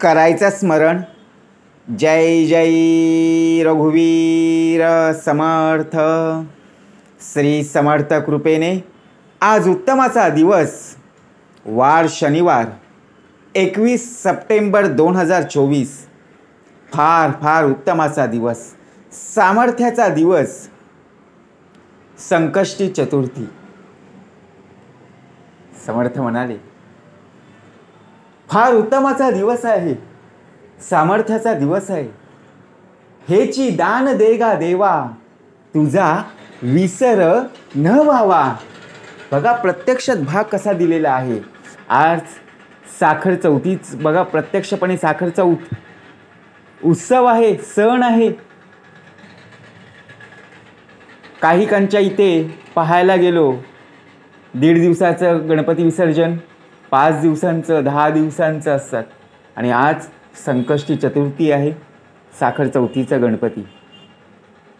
करायचं स्मरण. जय जय रघुवीर समर्थ. श्री समर्थ कृपेने आज उत्तमाचा दिवस, वार शनिवार 21 सप्टेंबर 2024. फार फार उत्तमाचा दिवस, सामर्थ्याचा दिवस, संकष्टी चतुर्थी. समर्थ म्हणाले, फार उत्तमाचा दिवस आहे, सामर्थ्याचा दिवस आहे. हेची दान देगा देवा, तुझा विसर न व्हावा. बघा प्रत्यक्षात भाग कसा दिलेला आहे. आज साखर चौथीच बघा, प्रत्यक्षपणे साखर चौथ उत्सव आहे, सण आहे. काही कांच्या इथे पाहायला गेलो, 1.5 दिवसाचं गणपती विसर्जन, 5 दिवसांचं, 10 दिवसांचं असतात. आणि आज संकष्टी चतुर्थी आहे, साखर चौथीचा गणपती.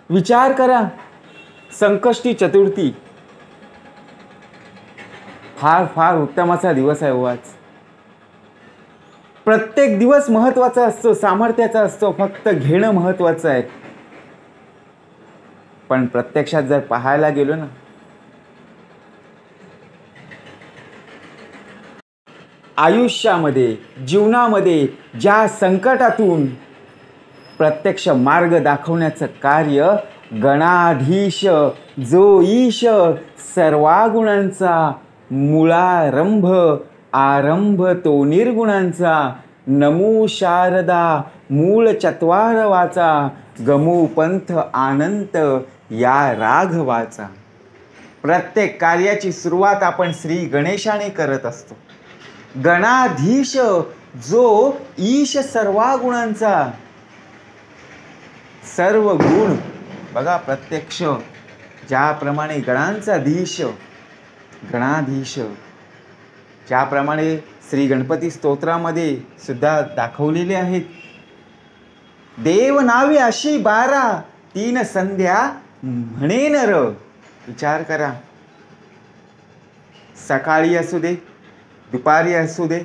विचार करा, संकष्टी चतुर्थी फार फार उत्तमाचा दिवस आहे हो आज. प्रत्येक दिवस महत्त्वाचा असतो, सामर्थ्याचा असतो, फक्त घेणं महत्त्वाचं आहे. पण प्रत्यक्षात जर पाहायला गेलो ना, आयुष्यामध्ये, जीवनामध्ये ज्या संकटातून प्रत्यक्ष मार्ग दाखवण्याचं कार्य गणाधीश जो ईश सर्वागुणांचा मूळारंभ आरंभ तो निर्गुणांचा नमो शारदा मूळ चत्वारवाचा गमो पंथ आनंत या राघवाचा. प्रत्येक कार्याची सुरुवात आपण श्री गणेशाने करत असतो. गणाधीश जो ईश सर्वागुणांचा, सर्व गुण बघा प्रत्यक्ष ज्याप्रमाणे गणांचा धीश गणाधीश, ज्याप्रमाणे श्री गणपती स्तोत्रामध्ये सुद्धा दाखवलेले आहेत. देव नावे अशी 12 तीन संध्या म्हणे नर. विचार करा, सकाळी असू दे, दुपारी असू दे,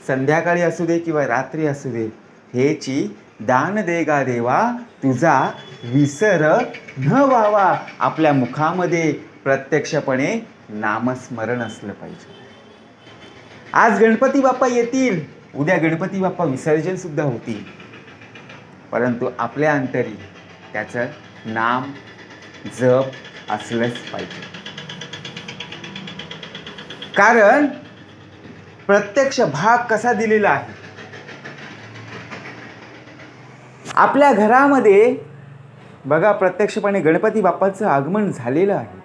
संध्याकाळी असू दे किंवा रात्री असू दे, हेची दान देगा देवा, तुझा विसर न व्हावा. आपल्या मुखामध्ये प्रत्यक्षपणे नामस्मरण असलं पाहिजे. आज गणपती बाप्पा येतील, उद्या गणपती बाप्पा विसर्जन सुद्धा होतील, परंतु आपल्या अंतरी त्याचं नाम जप असलंच पाहिजे. कारण प्रत्यक्ष भाग कसा दिलेला आहे. आपल्या घरामध्ये बघा प्रत्यक्षपणे गणपती बाप्पाचं आगमन झालेलं आहे,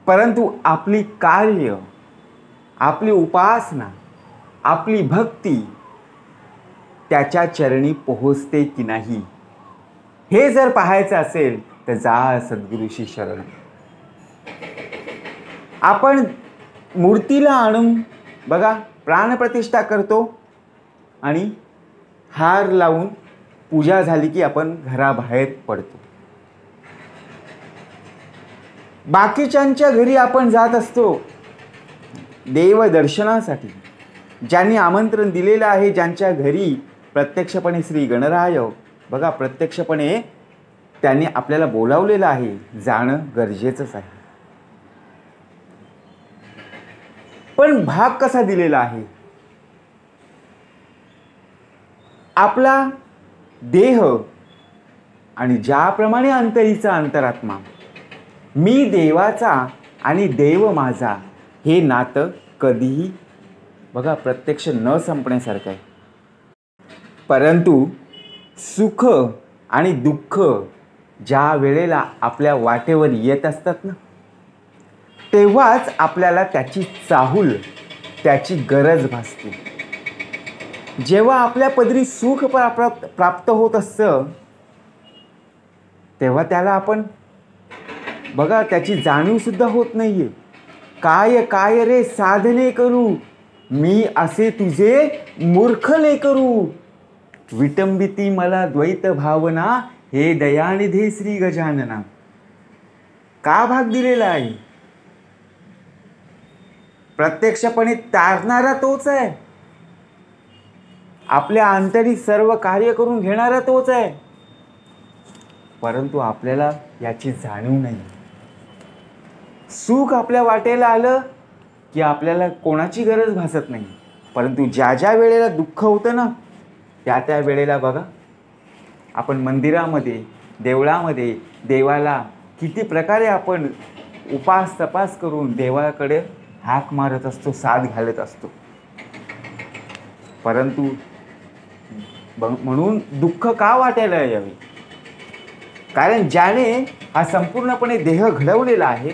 परंतु आपली कार्य, आपली उपासना, आपली भक्ती त्याच्या चरणी पोहोचते की नाही, हे जर पाहायचं असेल तर जा सद्गुरूशी शरण. आपण मूर्तीला आणून बघा प्राणप्रतिष्ठा करतो आणि हार लावून पूजा झाली की आपण घराबाहेर पडतो. बाकीच्यांच्या घरी आपण जात असतो देवदर्शनासाठी. ज्यांनी आमंत्रण दिलेलं आहे, ज्यांच्या घरी प्रत्यक्षपणे श्री गणराय बघा प्रत्यक्षपणे त्यांनी आपल्याला बोलावलेलं आहे, जाणं गरजेचंच आहे. पण भाग कसा दिलेला आहे. आपला देह आणि ज्याप्रमाणे अंतरीचा अंतरात्मा, मी देवाचा आणि देव माझा, हे नातं कधीही बघा प्रत्यक्ष न संपण्यासारखं आहे. परंतु सुख आणि दुःख ज्या वेळेला आपल्या वाटेवर येत असतात ना, तेव्हाच आपल्याला त्याची चाहूल, त्याची गरज भासते. जेव्हा आपल्या पदरी सुख प्राप्त होत असतं, तेव्हा त्याला आपण बघा त्याची जाणीव सुद्धा होत नाहीये. काय काय रे साधने करू, मी असे तुझे मूर्खले करू. विटंबिती मला द्वैत भावना, हे दयानिधे श्री गजानना. का भाग दिलेला आहे. प्रत्यक्षपणे तारणारा तोच आहे. आपल्या आंतरिक सर्व कार्य करून घेणारा तोच आहे, परंतु आपल्याला याची जाणीव नाही. सुख आपल्या वाटेला आलं की आपल्याला कोणाची गरज भासत नाही, परंतु ज्या ज्या वेळेला दुःख होतं ना, त्या वेळेला बघा, आपण मंदिरामध्ये, देवळामध्ये देवाला किती प्रकारे आपण उपास तपास करून देवाकडे हाक मारत असतो, साथ घालत असतो. परंतु म्हणून दुःख का वाटायला यावे? कारण ज्याने हा संपूर्णपणे देह घडवलेला आहे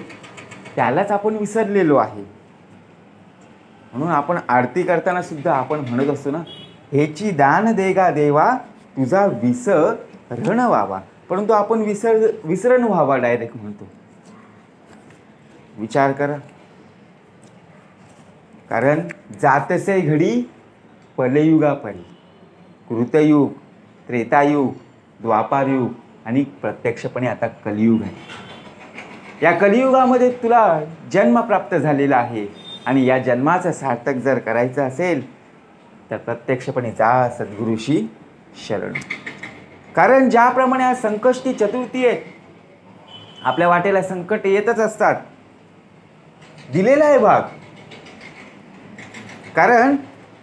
त्यालाच आपण विसरलेलो आहे. म्हणून आपण आरती करताना सुद्धा आपण म्हणत असतो ना, हेची दान देगा देवा तुझा विसरण व्हावा, परंतु आपण विसरण व्हावा डायरेक्ट म्हणतो. विचार करा. कारण जातसे घडी पलयुगापरी, कृतयुग, त्रेतायुग, द्वापारयुग आणि प्रत्यक्षपणे आता कलियुग आहे. या कलियुगामध्ये तुला जन्म प्राप्त झालेला आहे आणि या जन्माचं सार्थक जर करायचं असेल तर प्रत्यक्षपणे जा सद्गुरूशी शरण. कारण ज्याप्रमाणे आज संकष्टी चतुर्थी आहे, आपल्या वाटेला संकट येतच असतात, दिलेला आहे भाग. कारण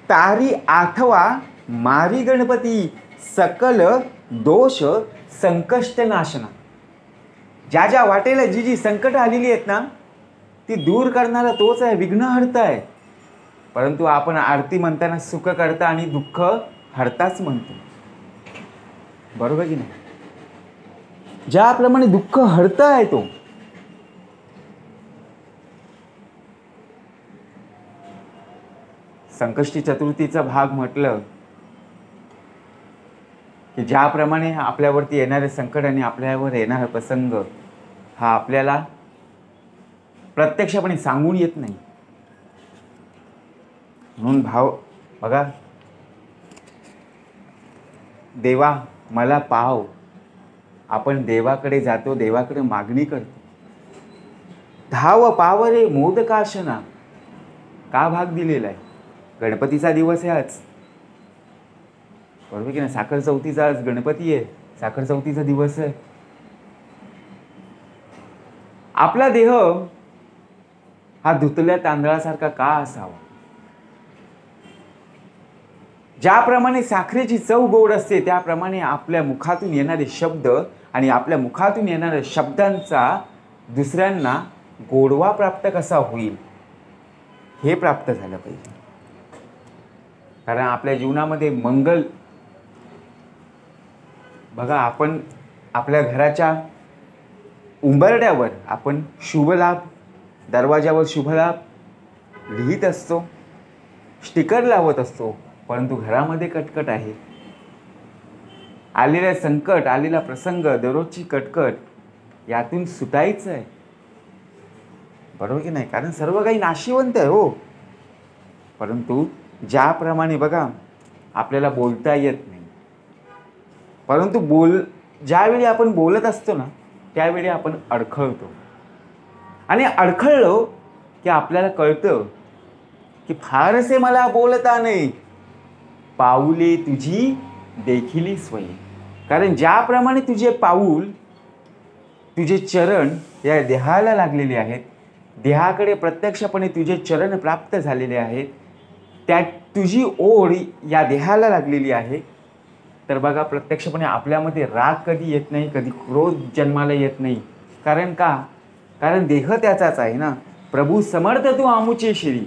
तारी आठवा मारी गणपती सकल दोष संकष्ट नाशना. ज्या ज्या वाटेला जी जी संकट आलेली आहेत ना, ती दूर करणारा तोच आहे, विघ्नहर्ता आहे. परंतु आपण आरती म्हणताना सुख करता आणि दुःख हरताच म्हणतो, बरोबर की नाही? ज्याप्रमाणे दुःख हरता आहे तो, संकष्टी चतुर्थीचा भाग म्हटलं की ज्याप्रमाणे आपल्यावरती येणारे संकट आणि आपल्यावर येणारा प्रसंग हा आपल्याला प्रत्यक्षपणे सांगून येत नाही. म्हणून भाव बघा, देवा मला पाव, आपण देवाकडे जातो, देवाकडे मागणी करतो. धाव पाव रे मोदकाशना, का भाग दिलेला आहे? गणपतीचा दिवस आहे आज, बरोबर की नाही? साखर चौथीचा आज गणपती आहे, साखर चौथीचा दिवस आहे. आपला देह हा धुतल्या तांदळासारखा का असावा? ज्याप्रमाणे साखरेची चव गोड असते त्याप्रमाणे आपल्या मुखातून येणारे शब्द आणि आपल्या मुखातून येणाऱ्या शब्दांचा दुसऱ्यांना गोडवा प्राप्त कसा होईल हे प्राप्त झालं पाहिजे. कारण आपल्या जीवनामध्ये मंगल, बघा, आपण आपल्या घराच्या उंबरड्यावर आपण शुभलाभ, दरवाजावर शुभलाभ लिहित असतो, स्टिकर लावत असतो, परंतु घरामध्ये कटकट आहे. आलेलं संकट, आलेला प्रसंग, दररोजची कटकट, यातून सुटायचं आहे, बरोबर की नाही? कारण सर्व काही नाशिवंत आहे हो. परंतु ज्याप्रमाणे बघा, आपल्याला बोलता येत नाही, परंतु ज्यावेळी आपण बोलत असतो ना त्यावेळी आपण अडखळतो. आणि अडखळलो की आपल्याला कळतं की फारसे मला बोलता नाही, पाऊले तुझी देखिली स्वयं. कारण ज्याप्रमाणे तुझे पाऊल, तुझे चरण या देहाला लागलेले आहेत, देहाकडे प्रत्यक्षपणे तुझे चरण प्राप्त झालेले आहेत, त्या तुझी ओढ या देहाला लागलेली आहे, तर बघा प्रत्यक्षपणे आपल्यामध्ये राग कधी येत नाही, कधी क्रोध जन्माला येत नाही. कारण का? कारण देह त्याचाच आहे ना. प्रभू समर्थ तू आमुचे श्री.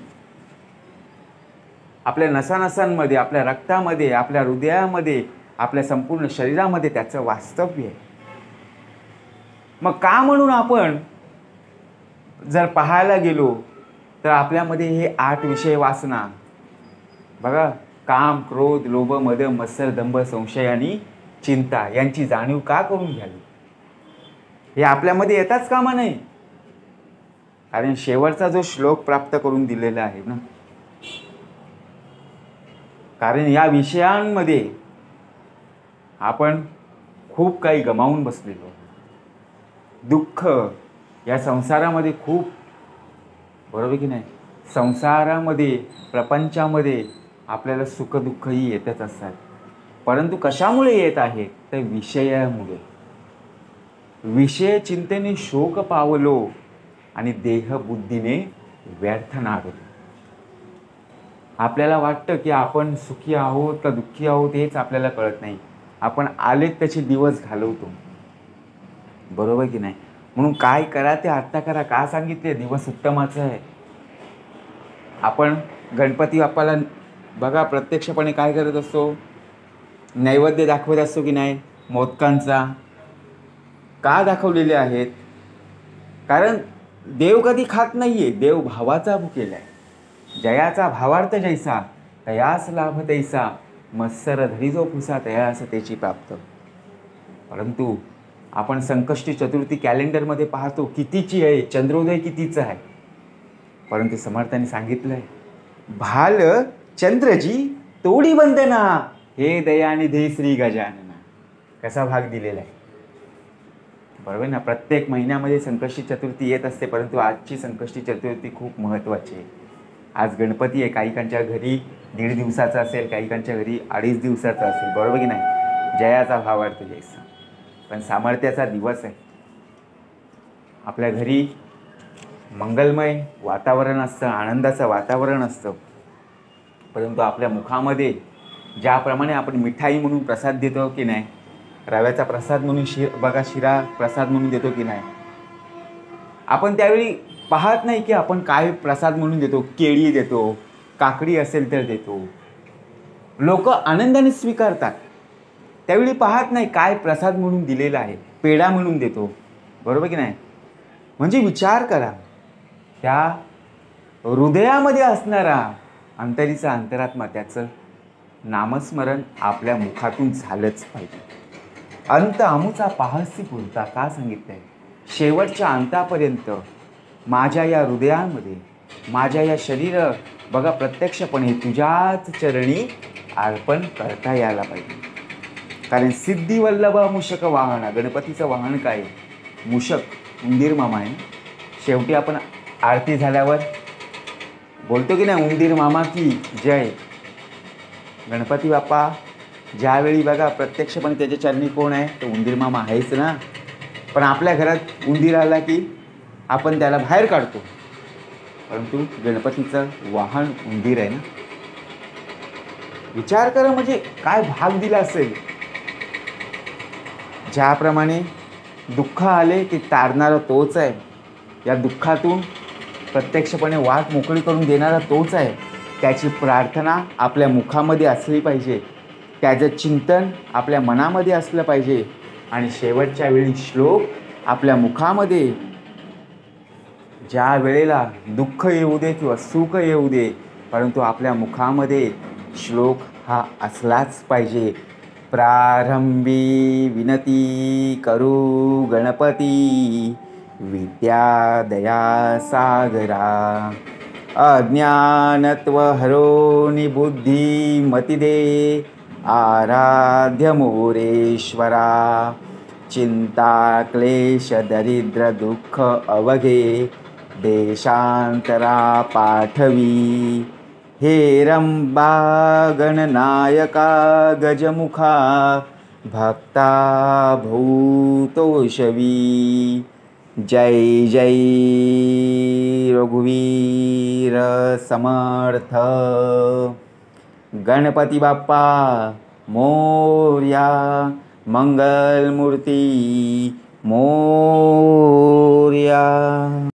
आपल्या नसानसांमध्ये, आपल्या रक्तामध्ये, आपल्या हृदयामध्ये, आपल्या संपूर्ण शरीरामध्ये त्याचं वास्तव्य आहे. मग का म्हणून आपण जर पाहायला गेलो तर आपल्यामध्ये हे 8 विषय वासना, बघा, काम, क्रोध, लोभ, मद, मत्सर, दंभ, संशय आणि चिंता यांची जाणीव का करून घ्यावी? हे आपल्यामध्ये येताच कामा नाही. कारण शेवटचा जो श्लोक प्राप्त करून दिलेला आहे ना, कारण या विषयांमध्ये आपण खूप काही गमावून बसलेलो. दुःख या संसारामध्ये खूप, बरोबर की नाही? संसारामध्ये, प्रपंचामध्ये आपल्याला सुखदुःखही येतच असतात, परंतु कशामुळे येत आहेत तर विषयामुळे. विषय चिंतेने शोक पावलो आणि देहबुद्धीने व्यर्थ नाडलो. आपल्याला वाटतं की आपण सुखी आहोत का दुःखी आहोत हेच आपल्याला कळत नाही. आपण आलेत त्याचे दिवस घालवतो, बरोबर की नाही. म्हणून काय करा ते आत्ता करा. का सांगितले? दिवस उत्तमाचा आहे. आपण गणपती बाप्पाला बघा प्रत्यक्षपणे काय करत असतो, नैवेद्य दाखवत असतो की नाही मोदकांचा. का दाखवलेले आहेत? कारण देव कधी खात नाहीये, देव भावाचा भुकेला आहे. जयाचा भावार्थ जैसा तयास लाभ तैसा, मत्सर धरी जो पुसा तयास त्याची प्राप्त. परंतु आपण संकष्टी चतुर्थी कॅलेंडरमध्ये पाहतो कितीची आहे, चंद्रोदय कितीचा आहे. परंतु समर्थांनी सांगितलंय भाल चंद्रजी तोडी वंदना, हे दयानिधी श्री गजानना. कसा भाग दिलेला आहे, बरोबर ना. प्रत्येक महिन्यामध्ये संकष्टी चतुर्थी येत असते, परंतु आजची संकष्टी चतुर्थी खूप महत्त्वाची आहे. आज गणपती आहे, काहीकांच्या घरी 1.5 दिवसाचा असेल, काहीकांच्या घरी 2.5 दिवसाचा असेल, बरोबर की नाही. जयाचा भावार्थ जैसा, पण सामर्थ्याचा दिवस आहे. आपल्या घरी मंगलमय वातावरण असतं, आनंदाचं वातावरण असतं, परंतु आपल्या मुखामध्ये ज्याप्रमाणे आपण मिठाई म्हणून प्रसाद देतो की नाही, रव्याचा प्रसाद म्हणून बघा शिरा प्रसाद म्हणून देतो की नाही, आपण त्यावेळी पाहत नाही की आपण काय प्रसाद म्हणून देतो. केळी देतो, काकडी असेल तर देतो, लोक आनंदाने स्वीकारतात. त्यावेळी पाहत नाही काय प्रसाद म्हणून दिलेला आहे, पेढा म्हणून देतो, बरोबर की नाही. म्हणजे विचार करा, त्या हृदयामध्ये असणारा अंतरीचा अंतरात्मा, त्याचं नामस्मरण आपल्या मुखातून झालंच पाहिजे. अंत आमुचा पाहसी पुरता. का सांगितलंय? शेवटच्या अंतापर्यंत माझ्या या हृदयामध्ये, माझ्या या शरीर बघा प्रत्यक्षपणे तुझ्याच चरणी अर्पण करता यायला पाहिजे. कारण सिद्धिवल्लभ मूषक वाहन, गणपतीचं वाहन काय? मूषक, उंदीर मामा आहे. शेवटी आपण आरती झाल्यावर बोलतो की नाही, उंदीर मामा की जय. गणपती बाप्पा ज्यावेळी बघा प्रत्यक्षपणे त्याच्या चरणी कोण आहे, तो उंदीर मामा आहेच ना. पण आपल्या घरात उंदीर आला की आपण त्याला बाहेर काढतो, परंतु गणपतीचं वाहन उंदीर आहे ना. विचार करा म्हणजे काय भाग दिला असेल. ज्याप्रमाणे दुःख आले की तारणारा तोच आहे, या दुःखातून प्रत्यक्षपणे वाट मोकळी करून देणारा तोच आहे. त्याची प्रार्थना आपल्या मुखामध्ये असली पाहिजे, त्याचं चिंतन आपल्या मनामध्ये असलं पाहिजे, आणि शेवटच्या वेळी श्लोक आपल्या मुखामध्ये, ज्या वेळेला दुःख येऊ दे किंवा सुख येऊ दे, परंतु आपल्या मुखामध्ये श्लोक हा असलाच पाहिजे. प्रारंभी विनती करू गणपती, विद्या दया सागरा, अज्ञानत्व हरो निबुद्धी मती दे, आराध्य मोरेश्वरा, चिंता क्लेश दरिद्र दुःख अवघे, देशांतरा पाठवी, हे रंबा गणनायका गजमुखा, भक्ता भूतोषवी. जय जय रघुवीर समर्थ. गणपती बाप्पा मोरया, मंगलमूर्ती मोरया.